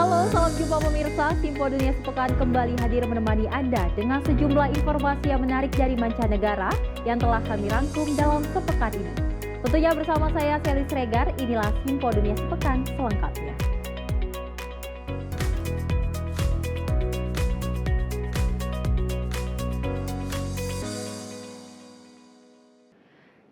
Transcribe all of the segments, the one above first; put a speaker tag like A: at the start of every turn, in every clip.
A: Halo, salam jumpa pemirsa. Simpo Dunia Sepekan kembali hadir menemani Anda dengan sejumlah informasi yang menarik dari mancanegara yang telah kami rangkum dalam sepekan ini. Tentunya bersama saya, Sally Sregar, inilah Simpo Dunia Sepekan selengkapnya.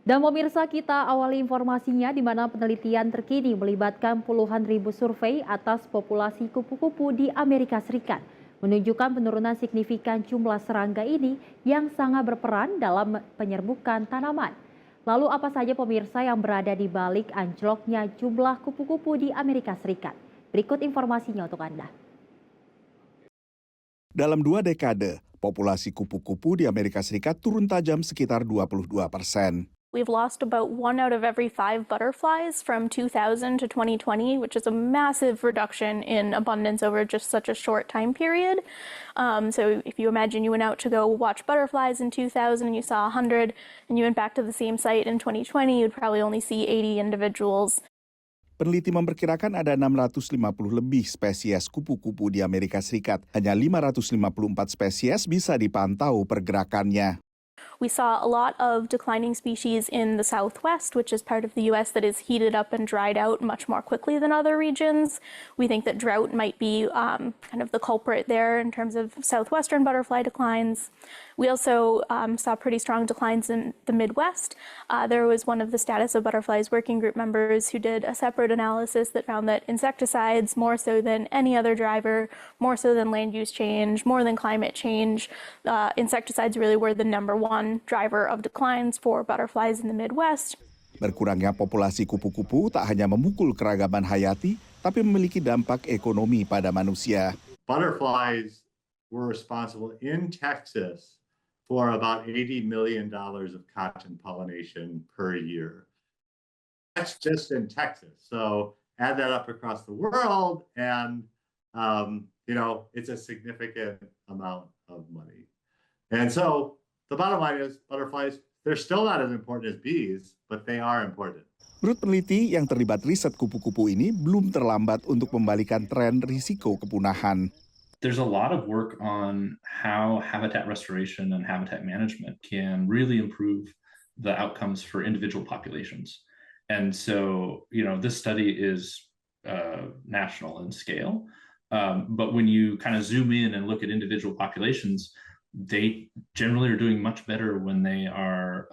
A: Dan pemirsa, kita awali informasinya di mana penelitian terkini melibatkan puluhan ribu survei atas populasi kupu-kupu di Amerika Serikat menunjukkan penurunan signifikan jumlah serangga ini yang sangat berperan dalam penyerbukan tanaman. Lalu apa saja pemirsa yang berada di balik anjloknya jumlah kupu-kupu di Amerika Serikat? Berikut informasinya untuk Anda.
B: Dalam 2 dekade, populasi kupu-kupu di Amerika Serikat turun tajam sekitar 22%.
C: We've lost about 1 out of every 5 butterflies from 2000 to 2020, which is a massive reduction in abundance over just such a short time period. So if you imagine you went out to go watch butterflies in 2000 and you saw 100, and you went back to the same site in 2020, you'd probably only see 80 individuals.
B: Peneliti memperkirakan ada 650 lebih spesies kupu-kupu di Amerika Serikat. Hanya 554 spesies bisa dipantau pergerakannya.
C: We saw a lot of declining species in the Southwest, which is part of the U.S. that is heated up and dried out much more quickly than other regions. We think that drought might be kind of the culprit there in terms of southwestern butterfly declines. We also saw pretty strong declines in the Midwest. There was one of the Status of Butterflies working group members who did a separate analysis that found that insecticides, more so than any other driver, more so than land use change, more than climate change, insecticides really were the #1 driver of declines for butterflies in the Midwest.
B: Berkurangnya populasi kupu-kupu tak hanya memukul keragaman hayati, tapi memiliki dampak ekonomi pada manusia.
D: Butterflies were responsible in Texas for about $80 million of cotton pollination per year. That's just in Texas. So add that up across the world and, it's a significant amount of money. And so the bottom line is butterflies, they're still not as important as bees, but they are important.
B: Menurut peneliti yang terlibat riset kupu-kupu ini, belum terlambat untuk membalikan tren risiko kepunahan.
E: There's a lot of work on how habitat restoration and habitat management can really improve the outcomes for individual populations. And so, this study is national in scale. But when you kind of zoom in and look at individual populations, they generally are doing much better when they are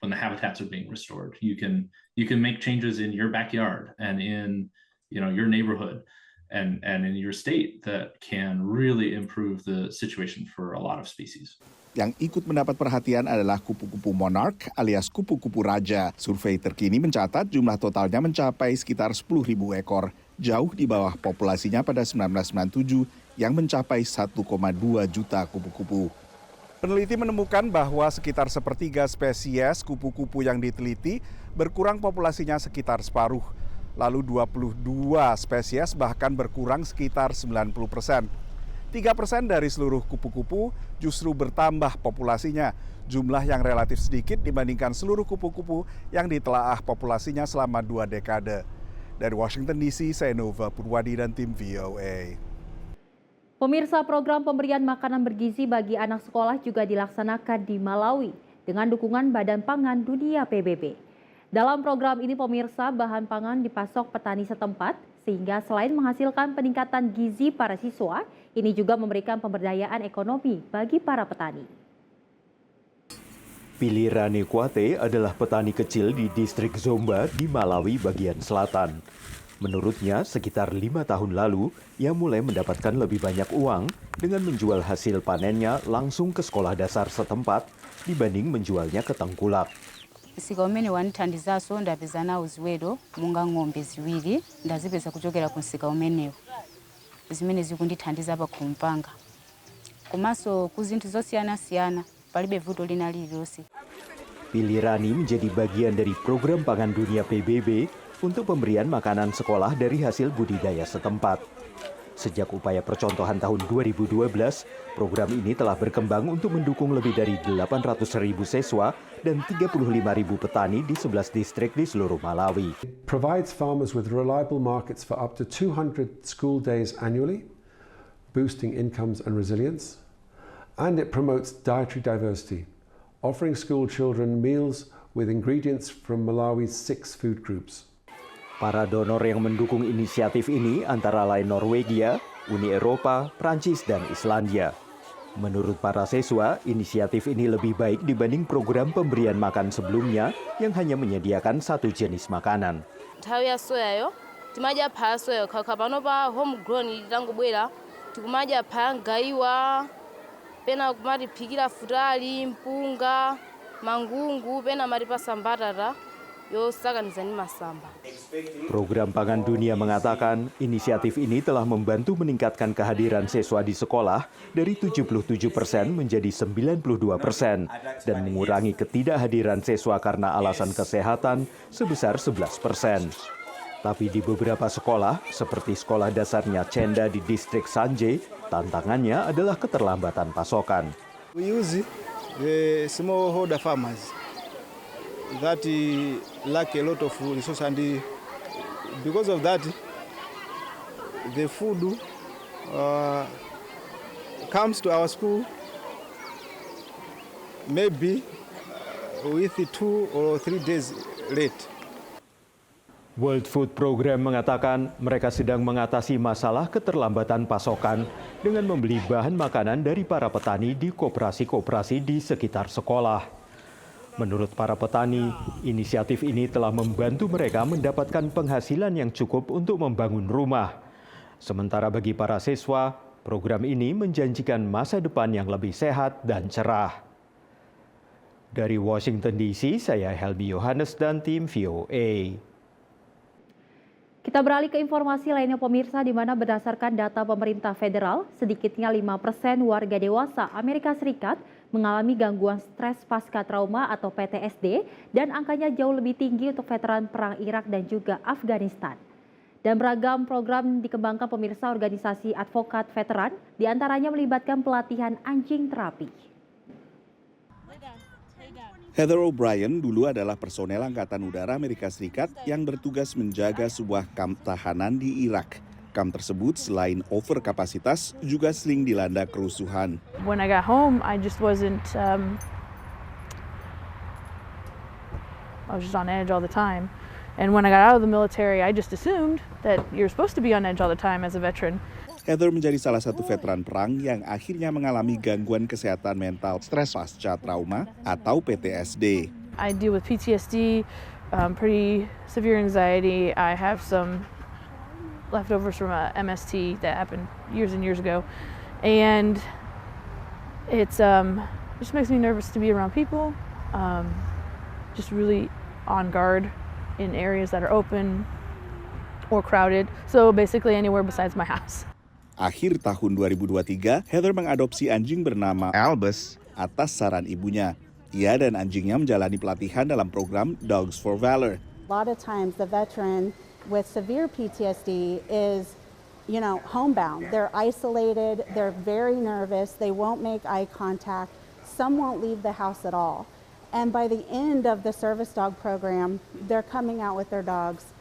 E: when the habitats are being restored. You can make changes in your backyard and in your neighborhood and in your state that can really improve the situation for a lot of species.
B: Yang ikut mendapat perhatian adalah kupu-kupu monarch alias kupu-kupu raja. Survei terkini mencatat jumlah totalnya mencapai sekitar 10.000 ekor, jauh di bawah populasinya pada 1997 yang mencapai 1,2 juta kupu-kupu. Peneliti menemukan bahwa sekitar sepertiga spesies kupu-kupu yang diteliti berkurang populasinya sekitar separuh. Lalu 22 spesies bahkan berkurang sekitar 90%. 3% dari seluruh kupu-kupu justru bertambah populasinya, jumlah yang relatif sedikit dibandingkan seluruh kupu-kupu yang ditelaah populasinya selama 2 dekade. Dari Washington DC, saya Nova Purwadi dan tim VOA.
A: Pemirsa, program pemberian makanan bergizi bagi anak sekolah juga dilaksanakan di Malawi dengan dukungan Badan Pangan Dunia PBB. Dalam program ini pemirsa, bahan pangan dipasok petani setempat sehingga selain menghasilkan peningkatan gizi para siswa, ini juga memberikan pemberdayaan ekonomi bagi para petani.
F: Pilirane Kwate adalah petani kecil di distrik Zomba di Malawi bagian selatan. Menurutnya, sekitar 5 tahun lalu, ia mulai mendapatkan lebih banyak uang dengan menjual hasil panennya langsung ke sekolah dasar setempat dibanding menjualnya ke tengkulak.
G: Sika umene wanithandizaso ndapeza nawo ziweto monga ng'ombe ziwiri ndazipeza kuchokera ku nsika umenewo zimene zikundithandiza pa khomo panga komanso ku zinthu zosiyana-siyana palibe vuto lina lililonse.
F: Pilirani menjadi bagian dari program pangan dunia PBB untuk pemberian makanan sekolah dari hasil budidaya setempat. Sejak upaya percontohan tahun 2012, program ini telah berkembang untuk mendukung lebih dari 800.000 siswa dan 35.000 petani di 11 distrik di seluruh Malawi.
H: Provides farmers with reliable markets for up to 200 school days annually, boosting incomes and resilience. And it promotes dietary diversity, offering school children meals with ingredients from Malawi's 6 food groups.
F: Para donor yang mendukung inisiatif ini antara lain Norwegia, Uni Eropa, Prancis, dan Islandia. Menurut para siswa, inisiatif ini lebih baik dibanding program pemberian makan sebelumnya yang hanya menyediakan satu jenis makanan.
I: nthawi ya soyayo timadya phaya soya khakha pano pa homegrown litangobwera tikumadya phaya ngaiwa pena kumatiphikira futali mpunga mangungu pena matipasa mbatata yosakaniza ndi masamba.
F: Program Pangan Dunia mengatakan inisiatif ini telah membantu meningkatkan kehadiran siswa di sekolah dari 77% menjadi 92% dan mengurangi ketidakhadiran siswa karena alasan kesehatan sebesar 11%. Tapi di beberapa sekolah, seperti sekolah dasarnya Cenda di distrik Sanje, tantangannya adalah keterlambatan pasokan.
J: We use the smallholder farmers that lack a lot of resources, and because of that, the food comes to our school maybe with 2 or 3 days late.
F: World Food Program mengatakan mereka sedang mengatasi masalah keterlambatan pasokan dengan membeli bahan makanan dari para petani di koperasi-koperasi di sekitar sekolah. Menurut para petani, inisiatif ini telah membantu mereka mendapatkan penghasilan yang cukup untuk membangun rumah. Sementara bagi para siswa, program ini menjanjikan masa depan yang lebih sehat dan cerah. Dari Washington DC, saya Helmi Yohanes dan tim VOA.
A: Kita beralih ke informasi lainnya pemirsa, di mana berdasarkan data pemerintah federal, sedikitnya 5% warga dewasa Amerika Serikat mengalami gangguan stres pasca trauma atau PTSD dan angkanya jauh lebih tinggi untuk veteran perang Irak dan juga Afghanistan. Dan beragam program dikembangkan pemirsa organisasi advokat veteran, diantaranya melibatkan pelatihan anjing terapi.
B: Heather O'Brien dulu adalah personel Angkatan Udara Amerika Serikat yang bertugas menjaga sebuah kamp tahanan di Irak. Kamp tersebut selain overkapasitas juga sering dilanda kerusuhan.
K: When I got home, I just wasn't. I was just on edge all the time, and when I got out of the military, I just assumed that you're supposed to be on edge all the time as a veteran.
B: Heather menjadi salah satu veteran perang yang akhirnya mengalami gangguan kesehatan mental stres pasca trauma atau PTSD.
K: I deal with PTSD, pretty severe anxiety. I have some leftovers from a MST that happened years and years ago, and it's just makes me nervous to be around people. Just really on guard in areas that are open or crowded. So basically anywhere besides my house.
B: Akhir tahun 2023, Heather mengadopsi anjing bernama Albus atas saran ibunya. Ia dan anjingnya menjalani pelatihan dalam program Dogs for Valor.
L: A lot of times the veteran with severe PTSD is, homebound. They're isolated, they're very nervous, they won't make eye contact, some won't leave the house at all. And by the end of the service dog program, they're coming out with their dogs.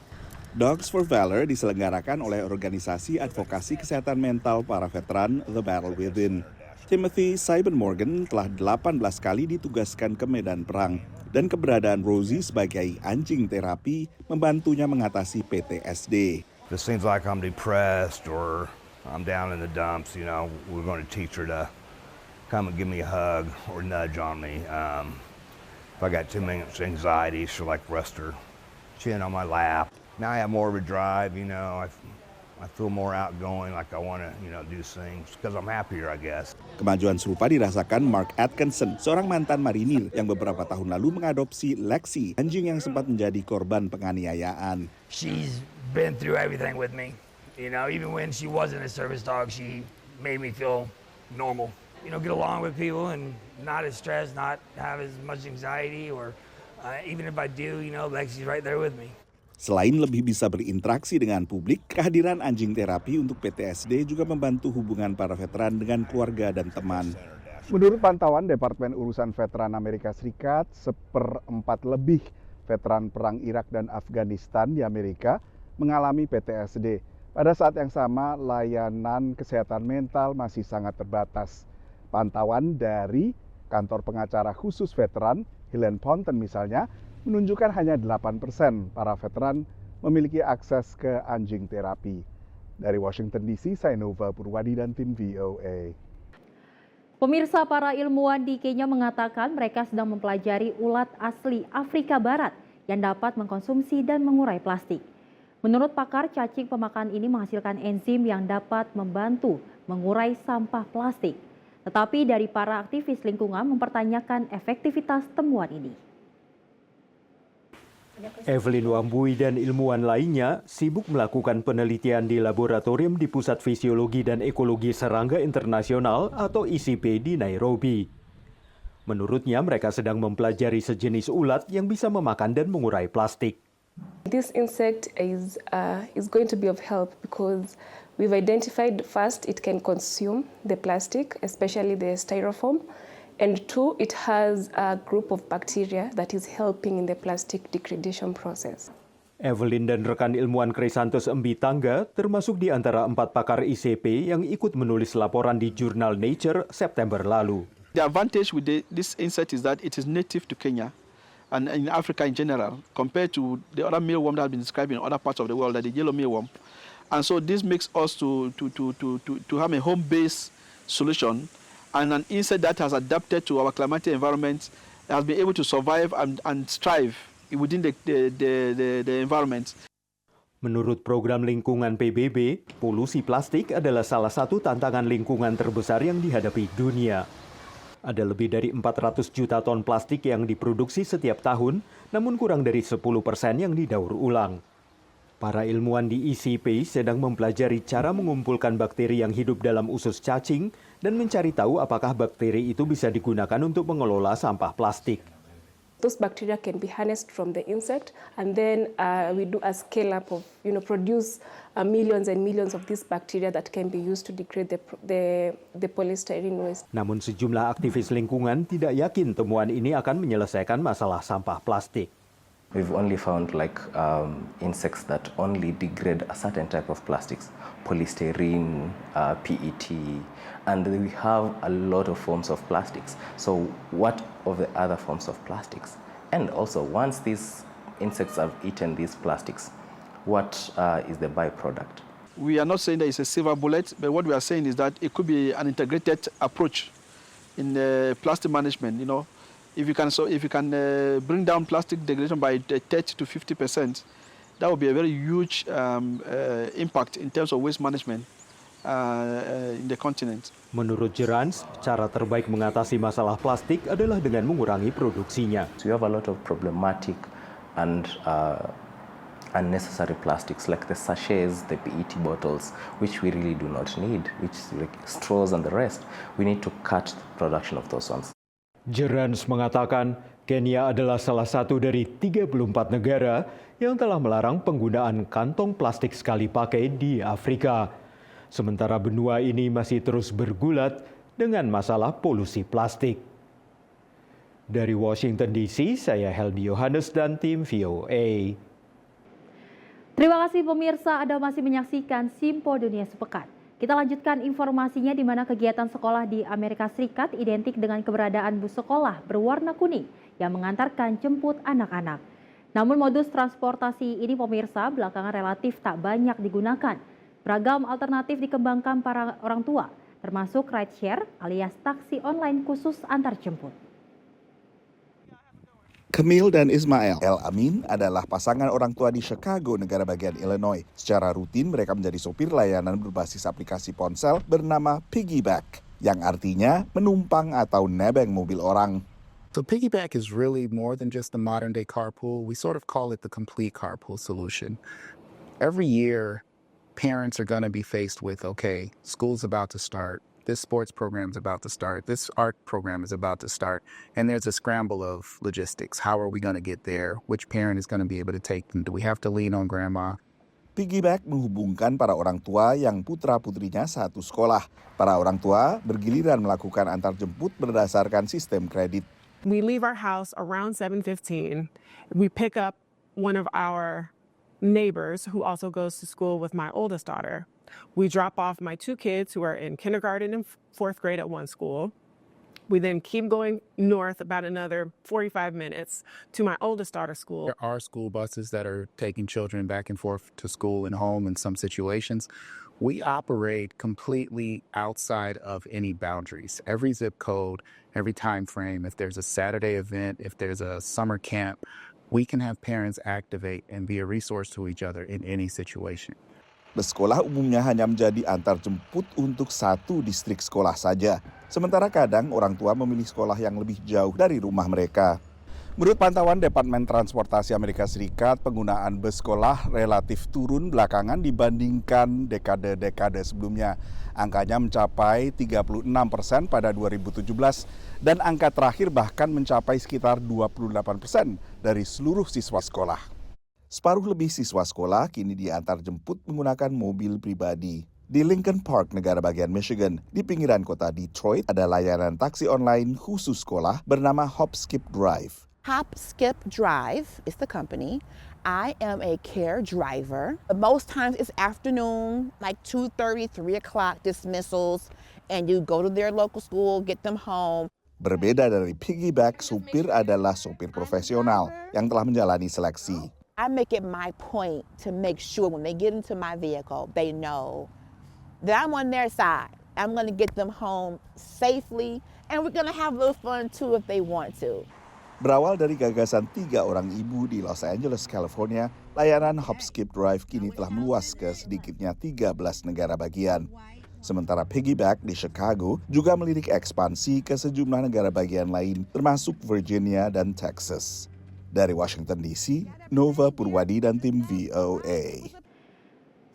B: Dogs for Valor diselenggarakan oleh organisasi advokasi kesehatan mental para veteran The Battle Within. Timothy Seibenmorgan telah 18 kali ditugaskan ke medan perang, dan keberadaan Rosie sebagai anjing terapi membantunya mengatasi PTSD.
M: If it seems like I'm depressed or I'm down in the dumps, we're going to teach her to come and give me a hug or nudge on me. If I got too much anxiety, she'll rest her chin on my lap. Now I have more of a drive, I feel more outgoing, like I want to, do things because I'm happier, I guess.
B: Kemajuan serupa dirasakan Mark Atkinson, seorang mantan marinir yang beberapa tahun lalu mengadopsi Lexi, anjing yang sempat menjadi korban penganiayaan.
N: She's been through everything with me. Even when she wasn't a service dog, she made me feel normal. Get along with people and not as stressed, not have as much anxiety, or even if I do, Lexi's right there with me.
B: Selain lebih bisa berinteraksi dengan publik, kehadiran anjing terapi untuk PTSD juga membantu hubungan para veteran dengan keluarga dan teman. Menurut pantauan Departemen Urusan Veteran Amerika Serikat, 1/4 lebih veteran perang Irak dan Afghanistan di Amerika mengalami PTSD. Pada saat yang sama, layanan kesehatan mental masih sangat terbatas. Pantauan dari kantor pengacara khusus veteran, Helen Ponton misalnya, menunjukkan hanya 8% para veteran memiliki akses ke anjing terapi. Dari Washington DC, saya Nova Purwadi dan tim VOA.
A: Pemirsa, para ilmuwan di Kenya mengatakan mereka sedang mempelajari ulat asli Afrika Barat yang dapat mengkonsumsi dan mengurai plastik. Menurut pakar, cacing pemakan ini menghasilkan enzim yang dapat membantu mengurai sampah plastik. Tetapi dari para aktivis lingkungan mempertanyakan efektivitas temuan ini.
F: Evelyn Wambui dan ilmuwan lainnya sibuk melakukan penelitian di laboratorium di Pusat Fisiologi dan Ekologi Serangga Internasional atau ICP di Nairobi. Menurutnya mereka sedang mempelajari sejenis ulat yang bisa memakan dan mengurai plastik.
O: This insect is going to be of help because we've identified first it can consume the plastic, especially the styrofoam. And 2, it has a group of bacteria that is helping in the plastic degradation process.
F: Evelyn dan rekan ilmuwan Chrysanthus Mbitangga termasuk di antara 4 pakar ICP yang ikut menulis laporan di jurnal Nature September lalu.
P: The advantage with this insect is that it is native to Kenya and in Africa in general, compared to the other mealworm that has been described in other parts of the world, like the yellow mealworm. And so this makes us to have a home-based solution. And an insect that has adapted to our climatic environment has been able to survive and strive within the environment.
F: Menurut program lingkungan PBB, polusi plastik adalah salah satu tantangan lingkungan terbesar yang dihadapi dunia. Ada lebih dari 400 juta ton plastik yang diproduksi setiap tahun, namun kurang dari 10% yang didaur ulang. Para ilmuwan di ICP sedang mempelajari cara mengumpulkan bakteri yang hidup dalam usus cacing dan mencari tahu apakah bakteri itu bisa digunakan untuk mengelola sampah plastik.
O: Those bacteria can be harnessed from the insect, and then we do a scale up of, produce millions and millions of these bacteria that can be used to degrade the polystyrene waste.
F: Namun sejumlah aktivis lingkungan tidak yakin temuan ini akan menyelesaikan masalah sampah plastik.
Q: We've only found insects that only degrade a certain type of plastics, polystyrene, PET, and we have a lot of forms of plastics. So what of the other forms of plastics? And also, once these insects have eaten these plastics, what is the byproduct?
P: We are not saying that it's a silver bullet, but what we are saying is that it could be an integrated approach in plastic management, If you can bring down plastic degradation by 30 to 50%, that would be a very huge impact in terms of waste management in the continent.
F: Menurut Jerans, cara terbaik mengatasi masalah plastik adalah dengan mengurangi produksinya.
Q: So you have a lot of problematic and unnecessary plastics like the sachets, the PET bottles, which we really do not need, which is like straws and the rest. We need to cut the production of those ones.
F: Jerans mengatakan Kenya adalah salah satu dari 34 negara yang telah melarang penggunaan kantong plastik sekali pakai di Afrika. Sementara benua ini masih terus bergulat dengan masalah polusi plastik. Dari Washington DC, saya Helmi Yohanes dan tim VOA.
A: Terima kasih pemirsa, Anda masih menyaksikan Simpo Dunia Sepekan. Kita lanjutkan informasinya di mana kegiatan sekolah di Amerika Serikat identik dengan keberadaan bus sekolah berwarna kuning yang mengantarkan jemput anak-anak. Namun modus transportasi ini pemirsa belakangan relatif tak banyak digunakan. Beragam alternatif dikembangkan para orang tua, termasuk rideshare alias taksi online khusus antar jemput.
B: Camille dan Ismail El Amin adalah pasangan orang tua di Chicago, negara bagian Illinois. Secara rutin mereka menjadi sopir layanan berbasis aplikasi ponsel bernama Piggyback, yang artinya menumpang atau nebeng mobil orang.
R: So Piggyback is really more than just the modern day carpool. We sort of call it the complete carpool solution. Every year, parents are going to be faced with, okay, school's about to start. this sports program is about to start, this art program is about to start, and there's a scramble of logistics. How are we going to get there? Which parent is going to be able to take them? Do we have to lean on grandma?
B: Piggyback menghubungkan para orang tua yang putra-putrinya satu sekolah. Para orang tua bergiliran melakukan antarjemput berdasarkan sistem kredit.
S: We leave our house around 7:15. We pick up one of our neighbors who also goes to school with my oldest daughter. We drop off my two kids who are in kindergarten and fourth grade at one school. We then keep going north about another 45 minutes to my oldest daughter's school.
R: There are school buses that are taking children back and forth to school and home in some situations. We operate completely outside of any boundaries. Every zip code, every time frame, if there's a Saturday event, if there's a summer camp, we can have parents activate and be a resource to each other in any situation.
B: Bus sekolah umumnya hanya menjadi antarjemput untuk satu distrik sekolah saja. Sementara kadang orang tua memilih sekolah yang lebih jauh dari rumah mereka. Menurut pantauan Departemen Transportasi Amerika Serikat, penggunaan bus sekolah relatif turun belakangan dibandingkan dekade-dekade sebelumnya. Angkanya mencapai 36% pada 2017 dan angka terakhir bahkan mencapai sekitar 28% dari seluruh siswa sekolah. Separuh lebih siswa sekolah kini diantar jemput menggunakan mobil pribadi. Di Lincoln Park, negara bagian Michigan, di pinggiran kota Detroit, ada layanan taksi online khusus sekolah bernama Hop Skip Drive.
T: Hop Skip Drive is the company. I am a care driver. Most times it's afternoon, like 2:30, 3 o'clock dismissals, and you go to their local school, get them home.
B: Berbeda dari piggyback, supir adalah supir profesional yang telah menjalani seleksi.
T: I make it my point to make sure when they get into my vehicle, they know that I'm on their side. I'm going to get them home safely, and we're going to have a little fun too if they want to.
B: Berawal dari gagasan 3 orang ibu di Los Angeles, California, layanan Hop Skip Drive kini telah meluas ke sedikitnya 13 negara bagian. Sementara piggyback di Chicago juga melirik ekspansi ke sejumlah negara bagian lain, termasuk Virginia dan Texas. Dari Washington DC, Nova Purwadi dan tim VOA.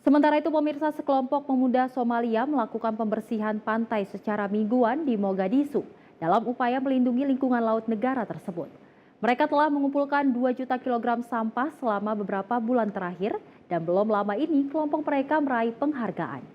A: Sementara itu pemirsa, sekelompok pemuda Somalia melakukan pembersihan pantai secara mingguan di Mogadishu dalam upaya melindungi lingkungan laut negara tersebut. Mereka telah mengumpulkan 2 juta kilogram sampah selama beberapa bulan terakhir dan belum lama ini kelompok mereka meraih penghargaan.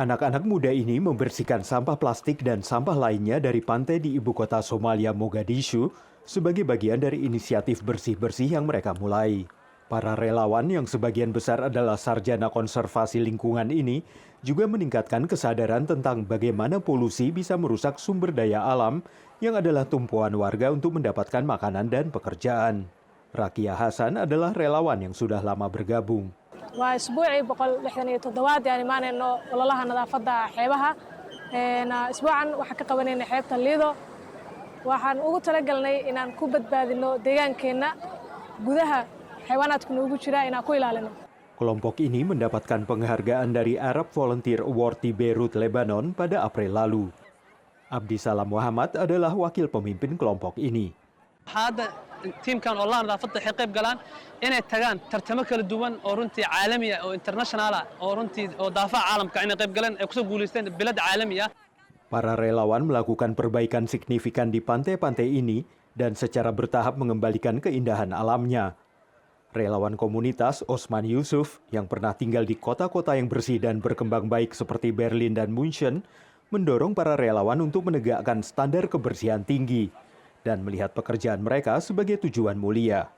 F: Anak-anak muda ini membersihkan sampah plastik dan sampah lainnya dari pantai di ibu kota Somalia, Mogadishu, sebagai bagian dari inisiatif bersih-bersih yang mereka mulai. Para relawan yang sebagian besar adalah sarjana konservasi lingkungan ini juga meningkatkan kesadaran tentang bagaimana polusi bisa merusak sumber daya alam yang adalah tumpuan warga untuk mendapatkan makanan dan pekerjaan. Rakia Hasan adalah relawan yang sudah lama bergabung.
U: Waa isbuucii 167 yani maanayno ololaha nadaafadda xeebaha isbuucan waxaan ka qabanayna xeebta Lido. Waxaan ugu talagalnay inaan ku badbaadino deegaankeenna gudaha xayawaanaadku noogu jira inaan ku ilaalino.
F: Kelompok ini mendapatkan penghargaan dari Arab Volunteer Award di Beirut, Lebanon pada April lalu. Abdi Salam Muhammad adalah wakil pemimpin kelompok ini.
V: Hadda tiimkan ololaha nadaafadda waxay qayb galaan inay tagaan tartamo kala duwan oo runtii caalami ah oo international ah oo runtii oo daafaca caalamka inay qayb galaan ay kusoo guuleysteen bilad caalami ah.
F: Para relawan melakukan perbaikan signifikan di pantai-pantai ini dan secara bertahap mengembalikan keindahan alamnya. Relawan komunitas Osman Yusuf yang pernah tinggal di kota-kota yang bersih dan berkembang baik seperti Berlin dan München mendorong para relawan untuk menegakkan standar kebersihan tinggi dan melihat pekerjaan mereka sebagai tujuan mulia.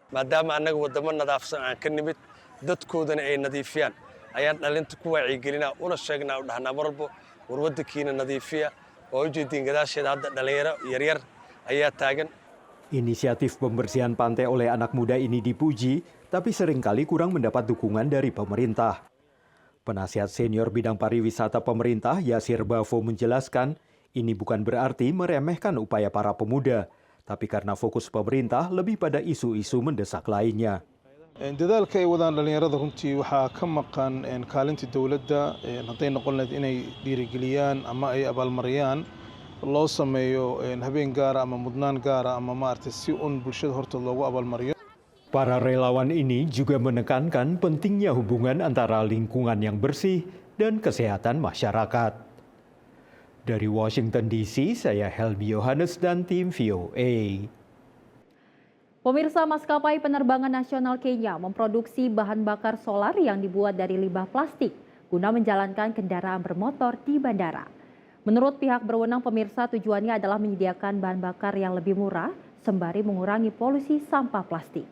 V: Maadaama annaga wadamo nadaafsan aan ka nimid dadkoodana ay nadiifiyaan ayaan dhalinta ku wacyigelinaa una sheegnaa u dhahnaa mar walbo war wadankiina nadiifiya oo ujeediin gadaasheeda hadda dhalinyaro yaryar ayaa taagan.
F: Inisiatif pembersihan pantai oleh anak muda ini dipuji, tapi seringkali kurang mendapat dukungan dari pemerintah. Penasihat senior bidang pariwisata pemerintah Yasir Bafo menjelaskan, ini bukan berarti meremehkan upaya para pemuda, tapi karena fokus pemerintah lebih pada isu-isu mendesak lainnya.
J: dadaalka ay wadaan dhalinyarada runtii waxaa ka maqan kaalinta dowladda hadday noqon lahayd inay dhiirigeliyaan ama ay abaalmariyaan loo sameeyo habeen gaara ama mudnaan gaara ama maaragtay si bulshada hortood loogu abaalmariyo.
F: Para relawan ini juga menekankan pentingnya hubungan antara lingkungan yang bersih dan kesehatan masyarakat. Dari Washington DC, saya Helmi Yohanes dan tim VOA.
A: Pemirsa, maskapai penerbangan nasional Kenya memproduksi bahan bakar solar yang dibuat dari limbah plastik guna menjalankan kendaraan bermotor di bandara. Menurut pihak berwenang, pemirsa, tujuannya adalah menyediakan bahan bakar yang lebih murah sembari mengurangi polusi sampah plastik.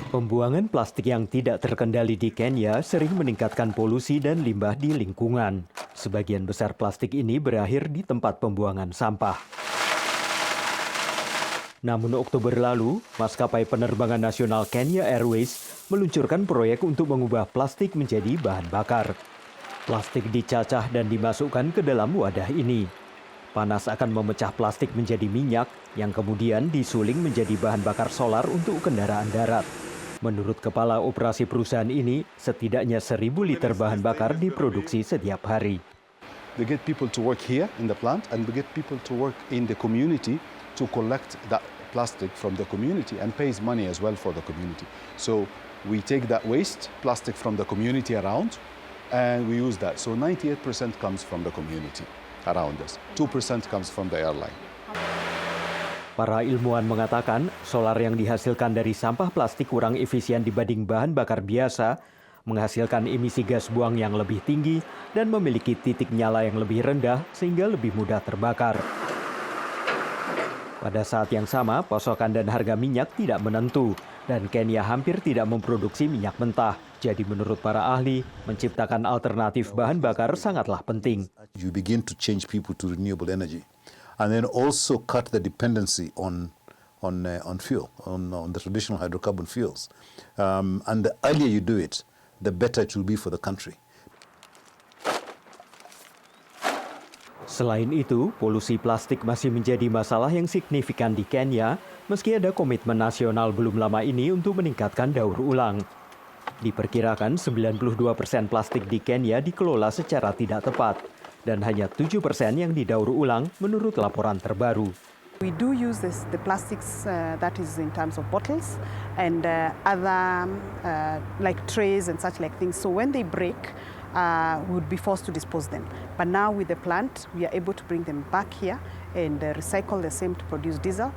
F: Pembuangan plastik yang tidak terkendali di Kenya sering meningkatkan polusi dan limbah di lingkungan. Sebagian besar plastik ini berakhir di tempat pembuangan sampah. Namun Oktober lalu, maskapai penerbangan nasional Kenya Airways meluncurkan proyek untuk mengubah plastik menjadi bahan bakar. Plastik dicacah dan dimasukkan ke dalam wadah ini. Panas akan memecah plastik menjadi minyak yang kemudian disuling menjadi bahan bakar solar untuk kendaraan darat. Menurut kepala operasi perusahaan ini, setidaknya 1.000 liter bahan bakar diproduksi setiap hari.
C: They get people to work here in the plant and we get people to work in the community to collect that plastic from the community and pays money as well for the community. So we take that waste plastic from the community around and we use that. So 98% comes from the community around us. 2% comes from the airline.
F: Para ilmuwan mengatakan solar yang dihasilkan dari sampah plastik kurang efisien dibanding bahan bakar biasa, menghasilkan emisi gas buang yang lebih tinggi dan memiliki titik nyala yang lebih rendah sehingga lebih mudah terbakar. Pada saat yang sama, pasokan dan harga minyak tidak menentu dan Kenya hampir tidak memproduksi minyak mentah. Jadi menurut para ahli, menciptakan alternatif bahan bakar sangatlah penting.
C: You begin to change people to renewable energy and then also cut the dependency on fuel, on the traditional hydrocarbon fuels. And the earlier you do it, the better it will be for the country.
F: Selain itu, polusi plastik masih menjadi masalah yang signifikan di Kenya, meski ada komitmen nasional belum lama ini untuk meningkatkan daur ulang. Diperkirakan 92% plastik di Kenya dikelola secara tidak tepat, dan hanya 7% yang didaur ulang menurut laporan terbaru.
D: We do use the plastics that is in terms of bottles and other like trays and such like things. So when they break, we would be forced to dispose them. But now with the plant, we are able to bring them back here and recycle the same to produce diesel.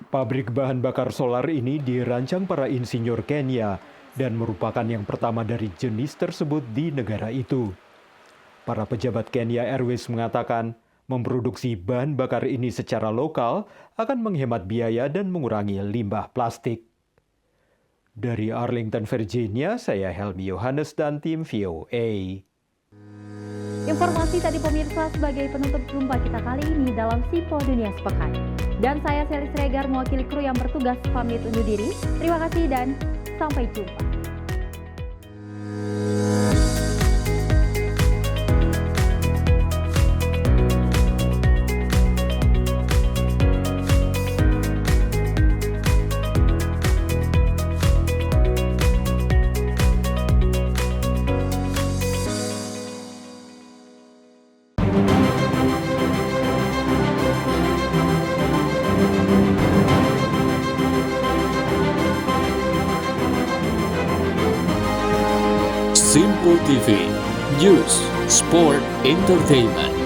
F: Pabrik bahan bakar solar ini dirancang para insinyur Kenya dan merupakan yang pertama dari jenis tersebut di negara itu. Para pejabat Kenya Airways mengatakan memproduksi bahan bakar ini secara lokal akan menghemat biaya dan mengurangi limbah plastik. Dari Arlington, Virginia, saya Helmi Yohanes dan tim VOA.
A: Informasi tadi pemirsa sebagai penutup jumpa kita kali ini dalam Sipo Dunia Sepekan. Dan saya Sally Sregar mewakili kru yang bertugas pamit undur diri. Terima kasih dan sampai jumpa.
W: Simple TV, News, Sport, Entertainment.